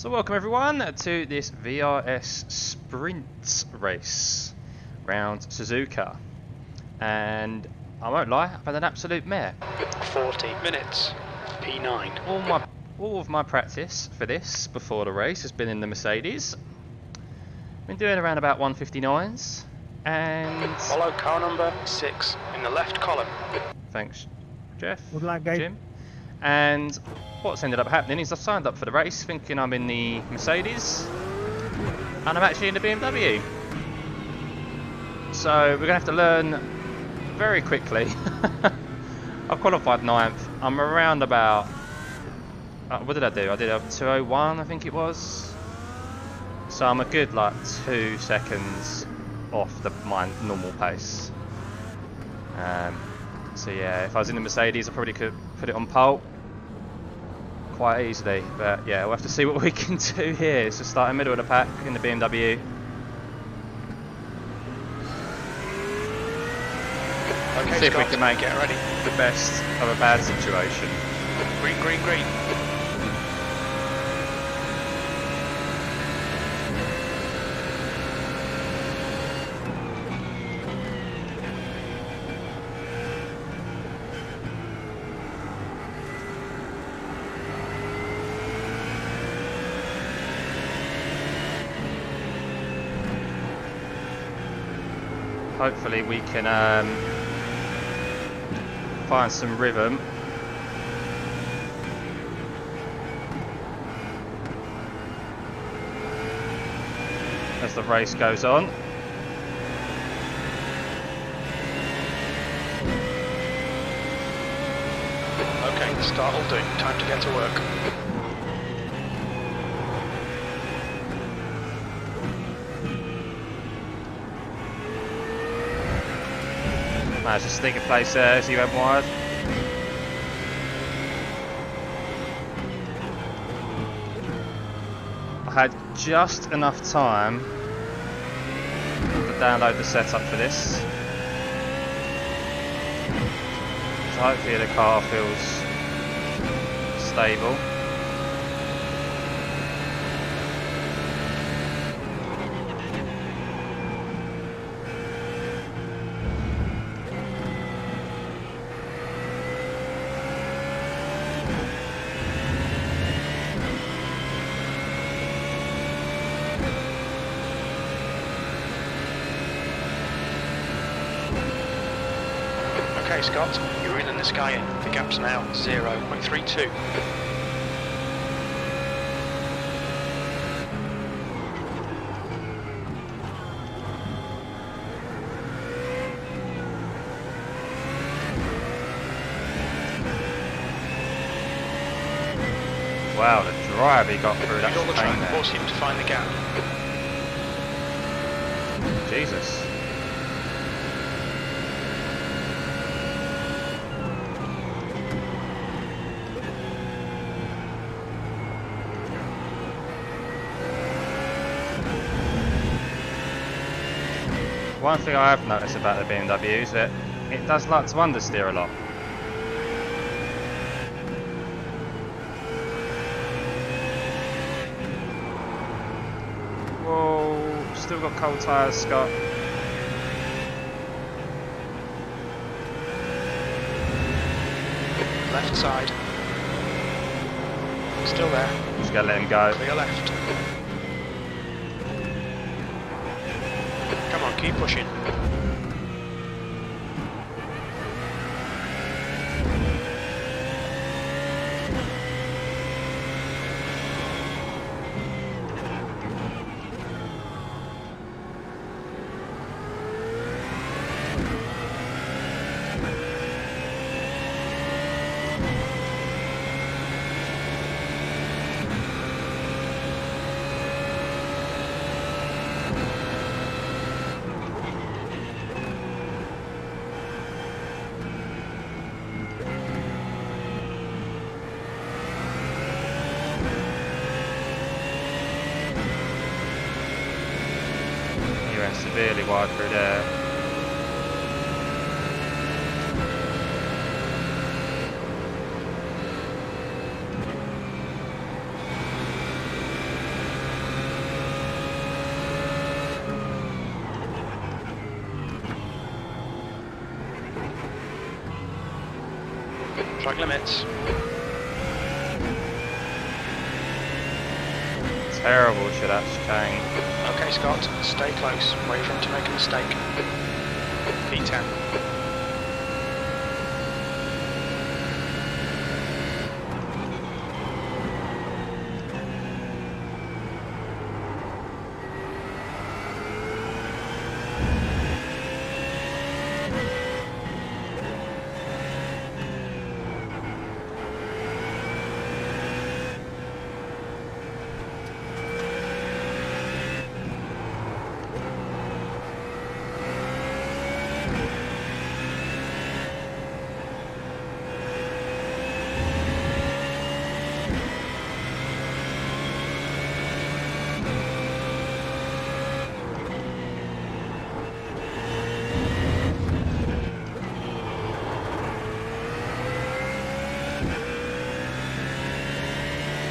So welcome everyone to this VRS sprint race round Suzuka, and I won't lie, I've had an absolute mare. 40 minutes, P9. All of my practice for this before the race has been in the Mercedes. Been doing around about 159s, and Follow car number 6 in the left column. thanks Jeff, Good luck, guys. Jim. And what's ended up happening is I signed up for the race thinking I'm in the Mercedes, and I'm actually in the BMW. So we're going to have to learn very quickly. I've qualified 9th. I'm around about... what did I do? I did a 2:01, I think it was. So I'm a good like 2 seconds off my normal pace. So yeah, if I was in the Mercedes I probably could put it on pole quite easily, but yeah, we'll have to see what we can do here. So starting middle of the pack in the BMW. Okay, See if we Scott, can make get ready. the best of a bad situation. Green, green, green. Hopefully we can find some rhythm. As the race goes on. Okay, the start will do. Time to get to work. Managed to sneak a place there as he went wide. I had just enough time to download the setup for this. So hopefully the car feels stable. Okay, Scott, you're in the sky in. The gap's now 0.32. Wow, the drive he got through that Use all the track thing force him to find the gap. there. Jesus. One thing I have noticed about the BMW is that it does like to understeer a lot. Whoa, still got cold tyres, Scott. Left side. Still there. Just gotta let him go. Clear left. Come on, keep pushing. Severely wide through there. Track limits. Terrible that chicane. Okay, Scott, stay close. Wait for him to make a mistake. P10.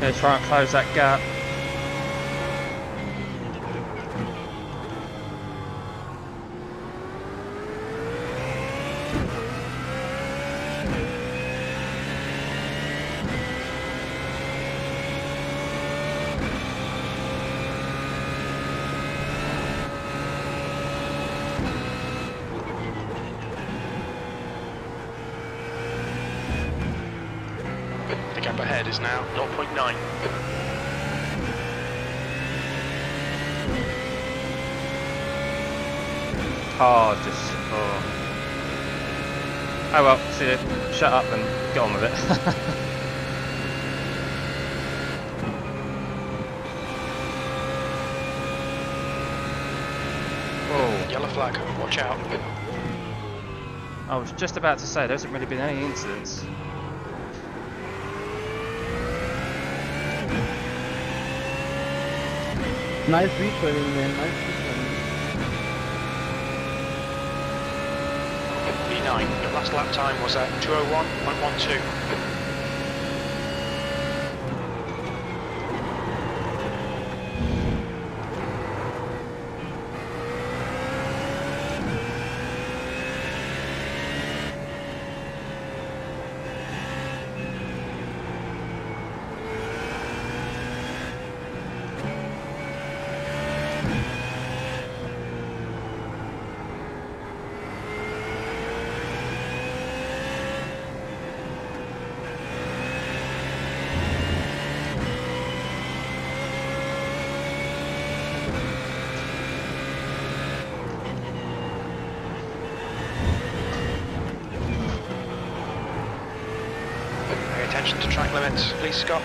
Gonna try and close that gap. The gap ahead is now 0.9. Oh, just oh well, see you. Shut up and get on with it. Whoa. Yellow flag, watch out. I was just about to say there hasn't really been any incidents. Nice retraining, man. Nice retraining. P9, your last lap time was at 2:01.12. Attention to track limits, please, Scott.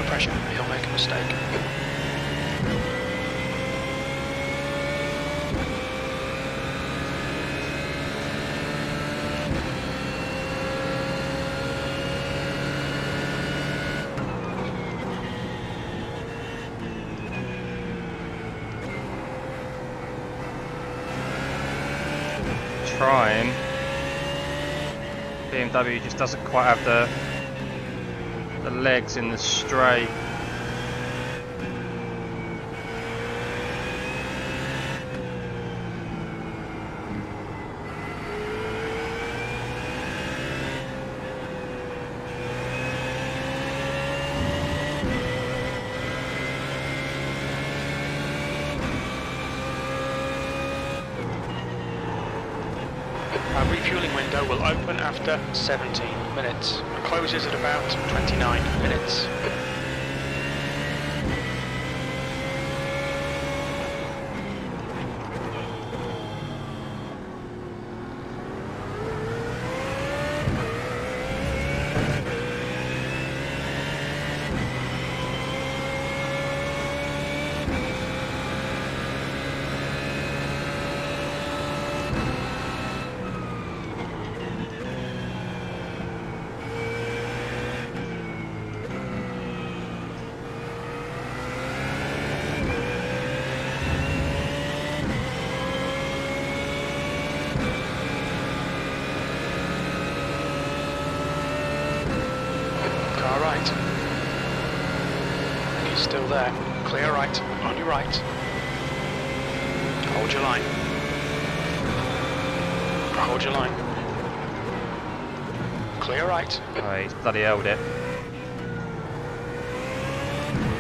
Pressure, he'll make a mistake. Trying. BMW just doesn't quite have the legs in the straight. Our refueling window will open after 17 minutes and closes at about 29 minutes. Car right. He's still there. Clear right. On your right. Hold your line. Hold your line. Clear right. Oh, he's bloody held it.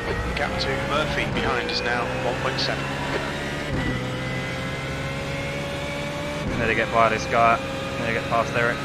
The gap to Murphy behind is now 1.7. Need to get by this guy. Need to get past Eric.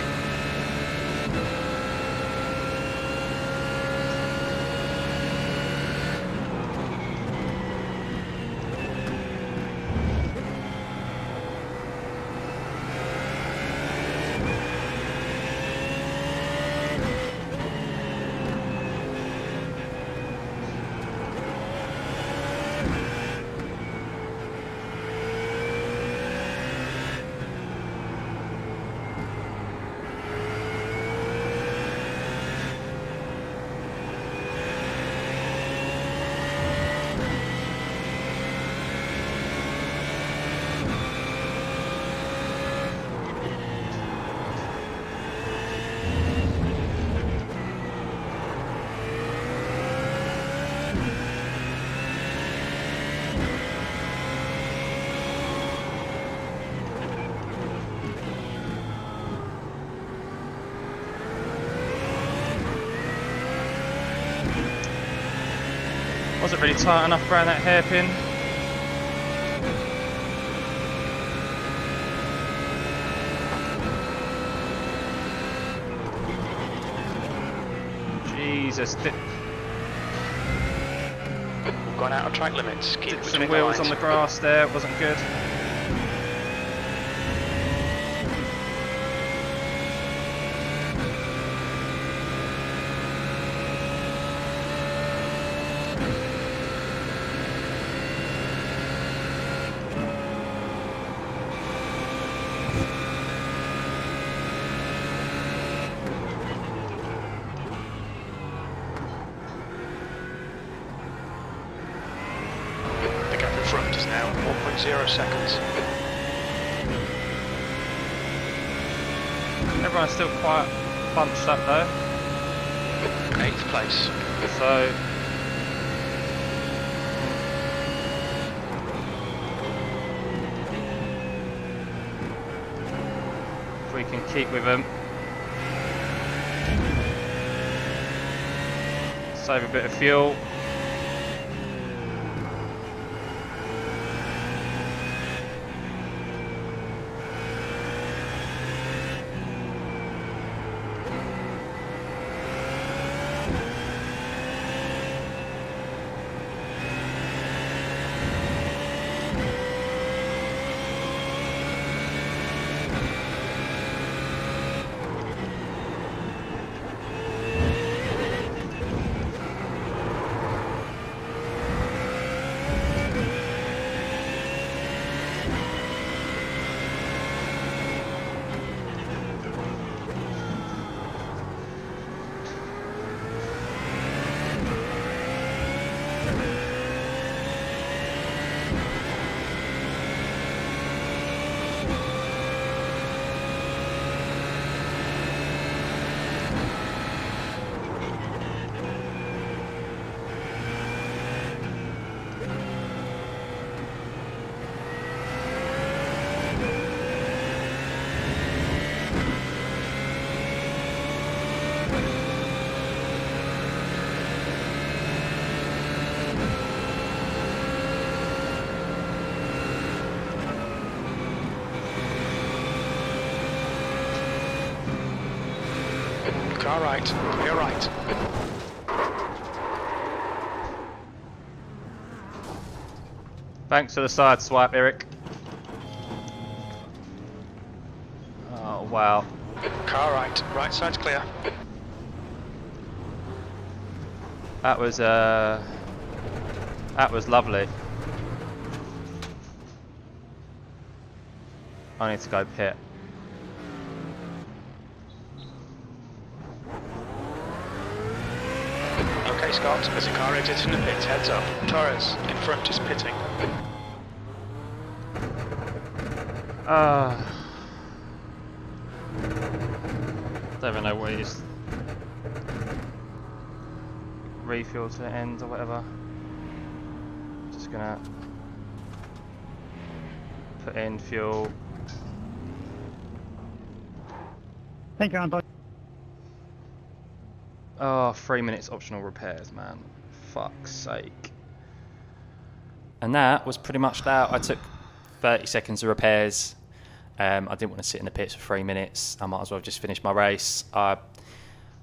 Wasn't really tight enough around that hairpin. Jesus, We've gone out of track limits. Keep did between some the wheels lines. on the grass there, wasn't good. The gap in front is now 1.0 seconds. Everyone's still quite bunched up though. 8th place. So if we can keep with them, save a bit of fuel. Car right, clear right. Thanks for the side swipe, Eric. Oh, wow. Car right, right side's clear. That was lovely. I need to go pit. Okay, Scott, there's a car exiting the pits, heads up. Torres, in front, is pitting. Don't even know what it is. Refuel to end or whatever. Just gonna put in fuel. Thank you, Anton. Oh, 3 minutes optional repairs, man. Fuck's sake. And that was pretty much that. I took 30 seconds of repairs. I didn't want to sit in the pits for 3 minutes. I might as well just finish my race. I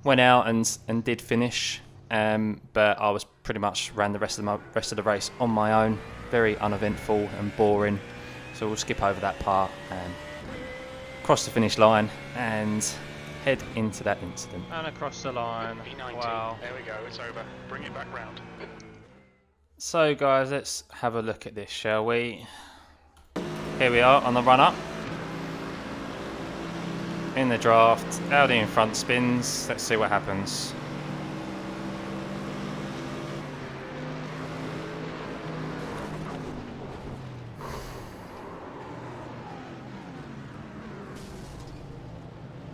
went out and did finish, but I was pretty much ran the rest of the race on my own. Very uneventful and boring. So we'll skip over that part and cross the finish line and head into that incident. And across the line. P90, Wow. there we go, it's over. Bring it back round. So guys, let's have a look at this, shall we? Here we are on the run up. In the draft, Audi in front spins. Let's see what happens.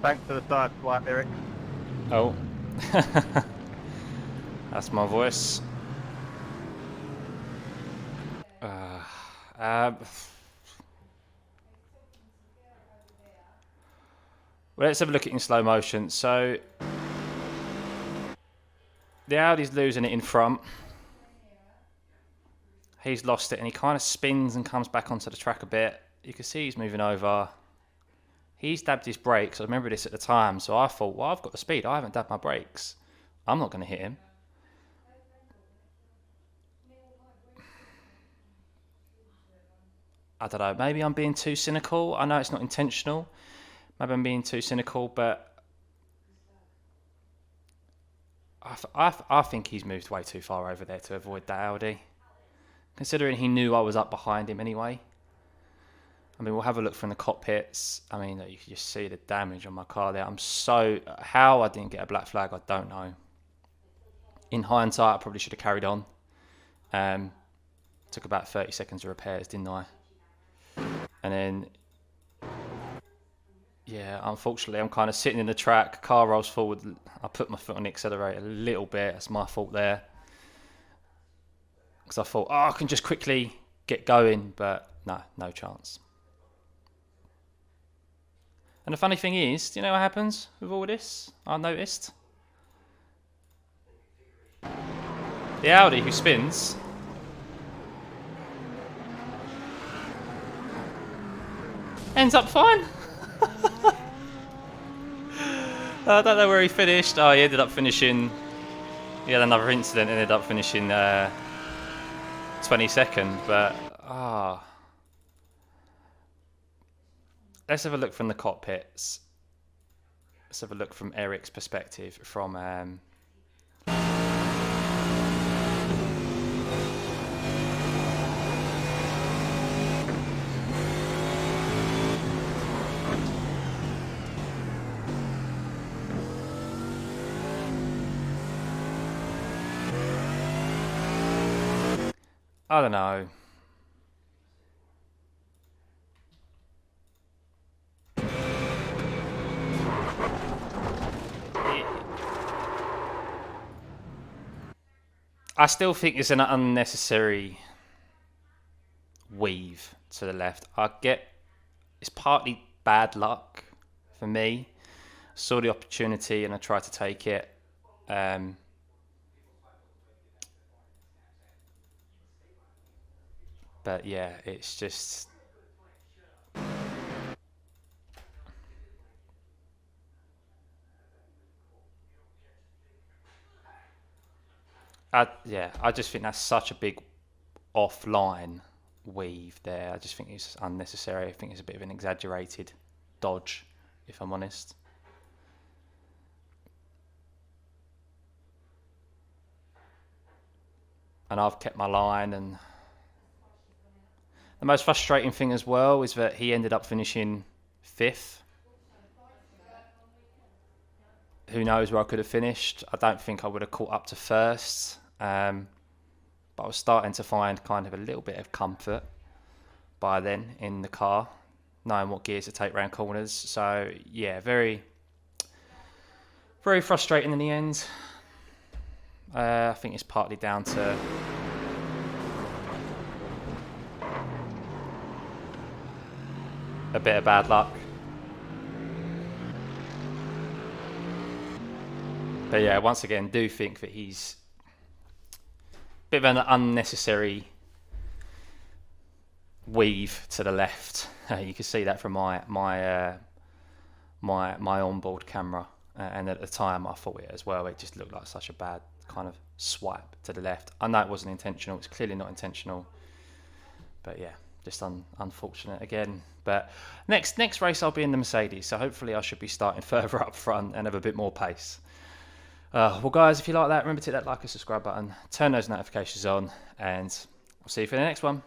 Thanks for the side swipe, Eric. Oh. That's my voice. Well, let's have a look at it in slow motion. So, the Audi's losing it in front. He's lost it and he kind of spins and comes back onto the track a bit. You can see he's moving over. He's dabbed his brakes. I remember this at the time. So I thought, well, I've got the speed. I haven't dabbed my brakes. I'm not going to hit him. I don't know. Maybe I'm being too cynical. I know it's not intentional. Maybe I'm being too cynical, but I think he's moved way too far over there to avoid that Audi. Considering he knew I was up behind him anyway. I mean, we'll have a look from the cockpits. I mean, you can just see the damage on my car there. How I didn't get a black flag, I don't know. In hindsight, I probably should have carried on. Took about 30 seconds of repairs, didn't I? And then, yeah, unfortunately, I'm kind of sitting in the track. Car rolls forward. I put my foot on the accelerator a little bit. That's my fault there. Because I thought, I can just quickly get going. But no chance. And the funny thing is, do you know what happens with all this? I noticed. The Audi who spins ends up fine. I don't know where he finished. Oh, he ended up finishing. He had another incident, ended up finishing 22nd. But let's have a look from the cockpits. Let's have a look from Eric's perspective. From I don't know. I still think it's an unnecessary weave to the left. I get it's partly bad luck for me. Saw the opportunity and I tried to take it. But yeah, it's just Yeah, I just think that's such a big offline weave there. I just think it's unnecessary. I think it's a bit of an exaggerated dodge, if I'm honest. And I've kept my line, and the most frustrating thing as well is that he ended up finishing 5th. Who knows where I could have finished. I don't think I would have caught up to 1st. But I was starting to find kind of a little bit of comfort by then in the car, knowing what gears to take round corners. So yeah, very, very frustrating in the end. I think it's partly down to a bit of bad luck. But yeah, once again, do think that he's a bit of an unnecessary weave to the left. You can see that from my onboard camera, and at the time I thought it as well. It just looked like such a bad kind of swipe to the left. I know it wasn't intentional. It's clearly not intentional. But yeah, just unfortunate again. But next race I'll be in the Mercedes, so hopefully I should be starting further up front and have a bit more pace. Well guys, if you like that, remember to hit that like and subscribe button, turn those notifications on, and I'll see you for the next one.